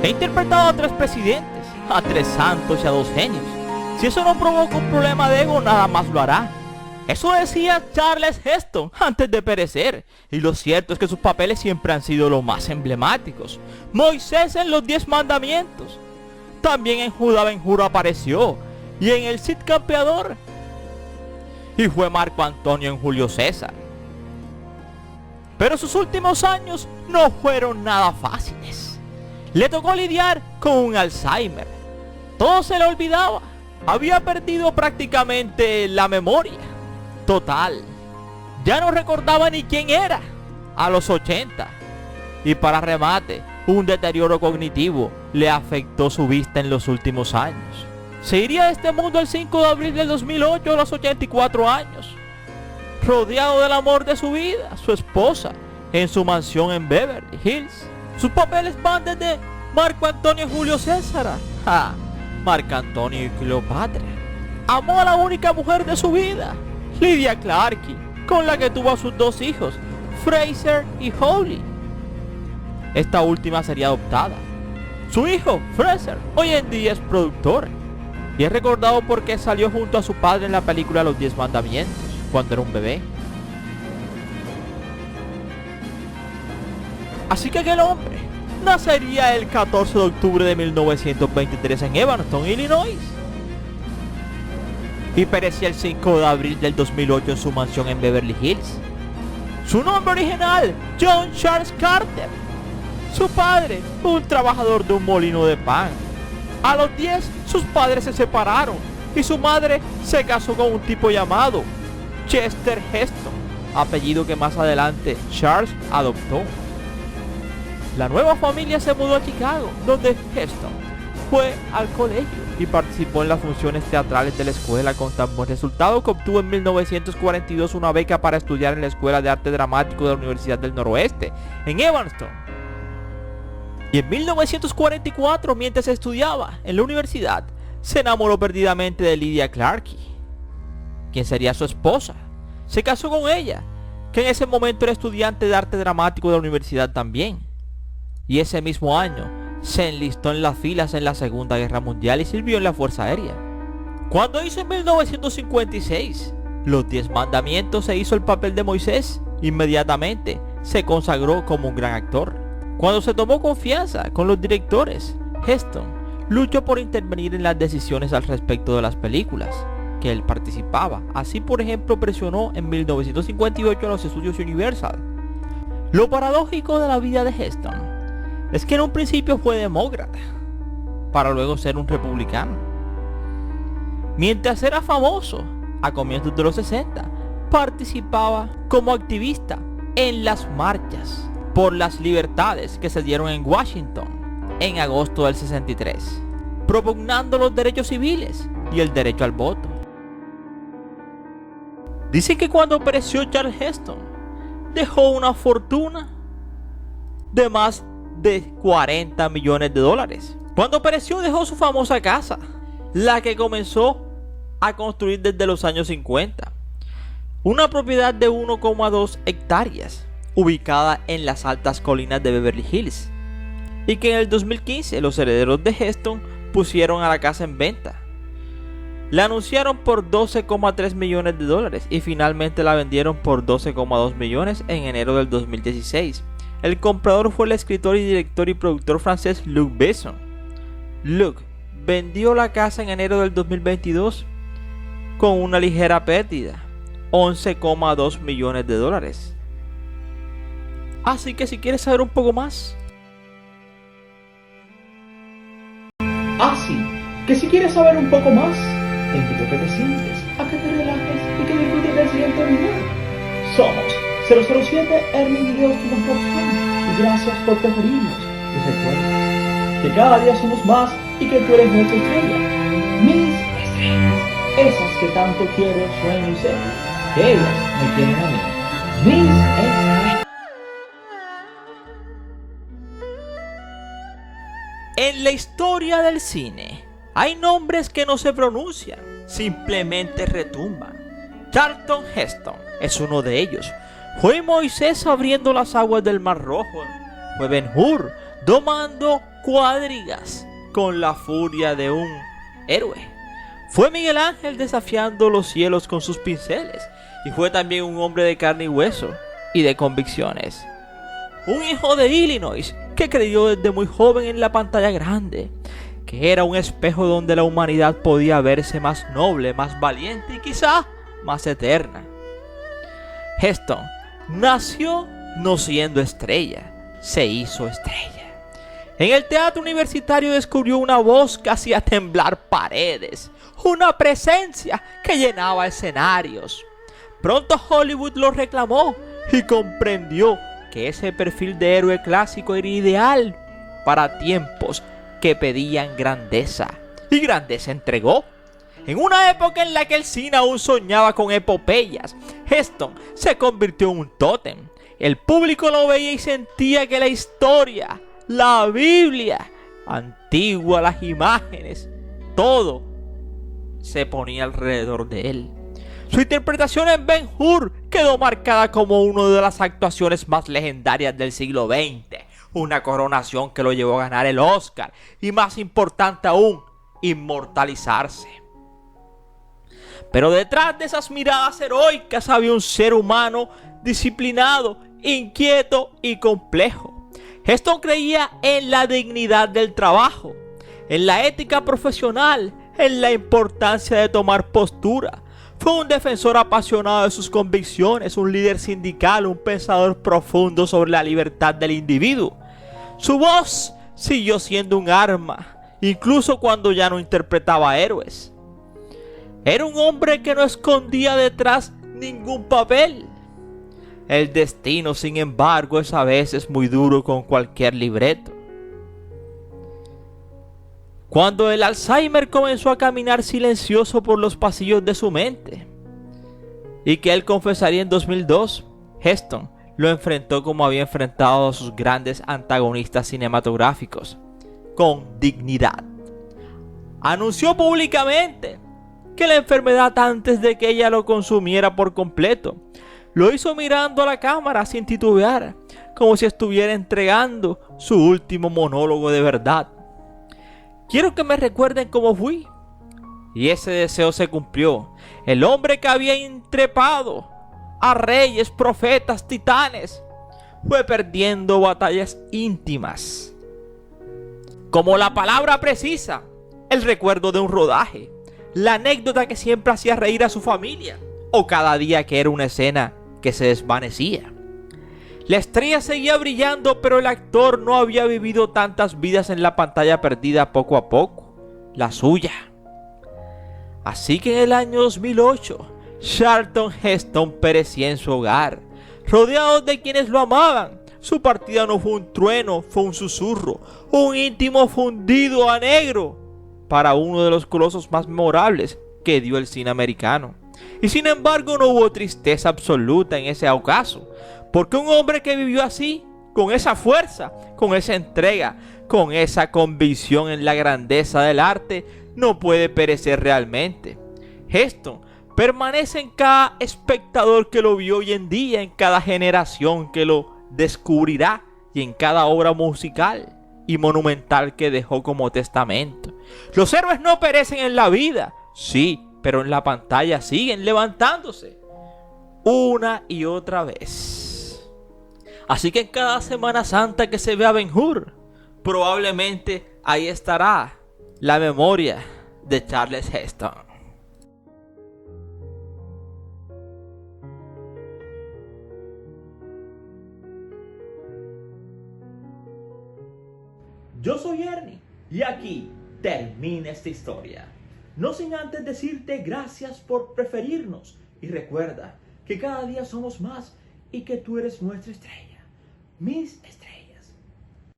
He interpretado a 3 presidentes, a 3 santos y a 2 genios. Si eso no provoca un problema de ego, nada más lo hará. Eso decía Charles Heston antes de perecer, y lo cierto es que sus papeles siempre han sido los más emblemáticos. Moisés en los 10 mandamientos, también en Judá Ben Hur apareció, y en el Cid Campeador, y fue Marco Antonio en Julio César. Pero sus últimos años no fueron nada fáciles. Le tocó lidiar con un Alzheimer. Todo se le olvidaba. Había perdido prácticamente la memoria. Total. Ya no recordaba ni quién era a los 80. Y para remate, un deterioro cognitivo le afectó su vista en los últimos años. Se iría de este mundo el 5 de abril del 2008 a los 84 años. Rodeado del amor de su vida, su esposa, en su mansión en Beverly Hills. Sus papeles van desde Marco Antonio y Julio César a Marco Antonio y Cleopatra. Amó a la única mujer de su vida, Lydia Clarke, con la que tuvo a sus 2 hijos, Fraser y Holly. Esta última sería adoptada. Su hijo, Fraser, hoy en día es productor y es recordado porque salió junto a su padre en la película Los 10 Mandamientos, cuando era un bebé. Así que aquel hombre nacería el 14 de octubre de 1923 en Evanston, Illinois, y perecía el 5 de abril del 2008 en su mansión en Beverly Hills. Su nombre original, John Charles Carter. Su padre, un trabajador de un molino de pan. A los 10, sus padres se separaron y su madre se casó con un tipo llamado Chester Heston, apellido que más adelante Charles adoptó. La nueva familia se mudó a Chicago, donde Heston fue al colegio y participó en las funciones teatrales de la escuela con tan buen resultado que obtuvo en 1942 una beca para estudiar en la Escuela de Arte Dramático de la Universidad del Noroeste, en Evanston. Y en 1944, mientras estudiaba en la universidad, se enamoró perdidamente de Lydia Clarke, quien sería su esposa. Se casó con ella, que en ese momento era estudiante de arte dramático de la universidad también. Y ese mismo año se enlistó en las filas en la Segunda Guerra Mundial y sirvió en la Fuerza Aérea. Cuando hizo en 1956 Los 10 Mandamientos, se hizo el papel de Moisés, inmediatamente se consagró como un gran actor. Cuando se tomó confianza con los directores, Heston luchó por intervenir en las decisiones al respecto de las películas que él participaba. Así, por ejemplo, presionó en 1958 a los estudios Universal. Lo paradójico de la vida de Heston es que en un principio fue demócrata, para luego ser un republicano. Mientras era famoso, a comienzos de los 60, participaba como activista en las marchas por las libertades que se dieron en Washington en agosto del 63, propugnando los derechos civiles y el derecho al voto. Dicen que cuando pereció Charles Heston, dejó una fortuna de más de 40 millones de dólares. Cuando pereció, dejó su famosa casa, la que comenzó a construir desde los años 50. Una propiedad de 1,2 hectáreas, ubicada en las altas colinas de Beverly Hills, y que en el 2015 los herederos de Heston pusieron a la casa en venta. La anunciaron por 12,3 millones de dólares y finalmente la vendieron por 12,2 millones en enero del 2016. El comprador fue el escritor y director y productor francés Luc Besson. Luc vendió la casa en enero del 2022 con una ligera pérdida, 11,2 millones de dólares. Así que si quieres saber un poco más, si quieres saber un poco más, te invito a que te sientes, a que te relajes y que disfrutes del siguiente video. Somos 007 Ernie Videos, tu mejor opción, y gracias por preferirnos. Y recuerda que cada día somos más y que tú eres nuestra estrella. Mis estrellas, esas que tanto quiero, sueño y sé, que ellas me quieren a mí. Mis estrellas. en la historia del cine hay nombres que no se pronuncian, simplemente retumban. Charlton Heston es uno de ellos. Fue Moisés abriendo las aguas del Mar Rojo. Fue Ben Hur domando cuadrigas con la furia de un héroe. Fue Miguel Ángel desafiando los cielos con sus pinceles, y fue también un hombre de carne y hueso y de convicciones. Un hijo de Illinois que creyó desde muy joven en la pantalla grande, que era un espejo donde la humanidad podía verse más noble, más valiente y quizá más eterna. Heston nació no siendo estrella, se hizo estrella. En el teatro universitario descubrió una voz que hacía temblar paredes, una presencia que llenaba escenarios. Pronto Hollywood lo reclamó y comprendió que ese perfil de héroe clásico era ideal para tiempos que pedían grandeza. Y grandeza entregó. En una época en la que el cine aún soñaba con epopeyas, Heston se convirtió en un tótem. El público lo veía y sentía que la historia, la Biblia antigua, las imágenes, todo se ponía alrededor de él. Su interpretación en Ben-Hur quedó marcada como una de las actuaciones más legendarias del siglo XX, una coronación que lo llevó a ganar el Oscar y, más importante aún, inmortalizarse. Pero detrás de esas miradas heroicas había un ser humano disciplinado, inquieto y complejo. Heston creía en la dignidad del trabajo, en la ética profesional, en la importancia de tomar postura. Fue un defensor apasionado de sus convicciones, un líder sindical, un pensador profundo sobre la libertad del individuo. Su voz siguió siendo un arma, incluso cuando ya no interpretaba héroes. Era un hombre que no escondía detrás ningún papel. El destino, sin embargo, es a veces muy duro con cualquier libreto. Cuando el Alzheimer comenzó a caminar silencioso por los pasillos de su mente, y que él confesaría en 2002, Heston lo enfrentó como había enfrentado a sus grandes antagonistas cinematográficos, con dignidad. Anunció públicamente que la enfermedad, antes de que ella lo consumiera por completo, lo hizo mirando a la cámara sin titubear, como si estuviera entregando su último monólogo de verdad. Quiero que me recuerden cómo fui. Y ese deseo se cumplió. El hombre que había intrepado a reyes, profetas, titanes, fue perdiendo batallas íntimas, como la palabra precisa, el recuerdo de un rodaje, la anécdota que siempre hacía reír a su familia, o cada día que era una escena que se desvanecía. La estrella seguía brillando, pero el actor no había vivido tantas vidas en la pantalla perdida poco a poco, la suya. Así que en el año 2008, Charlton Heston perecía en su hogar, rodeado de quienes lo amaban. Su partida no fue un trueno, fue un susurro, un íntimo fundido a negro para uno de los colosos más memorables que dio el cine americano. Y sin embargo no hubo tristeza absoluta en ese ocaso, porque un hombre que vivió así, con esa fuerza, con esa entrega, con esa convicción en la grandeza del arte, no puede perecer realmente. Heston permanece en cada espectador que lo vio hoy en día, en cada generación que lo descubrirá y en cada obra musical y monumental que dejó como testamento. Los héroes no perecen en la vida, sí, pero en la pantalla siguen levantándose una y otra vez. Así que en cada Semana Santa que se vea Ben-Hur, probablemente ahí estará la memoria de Charles Heston. Yo soy Ernie y aquí termina esta historia. No sin antes decirte gracias por preferirnos y recuerda que cada día somos más y que tú eres nuestra estrella, mis estrellas.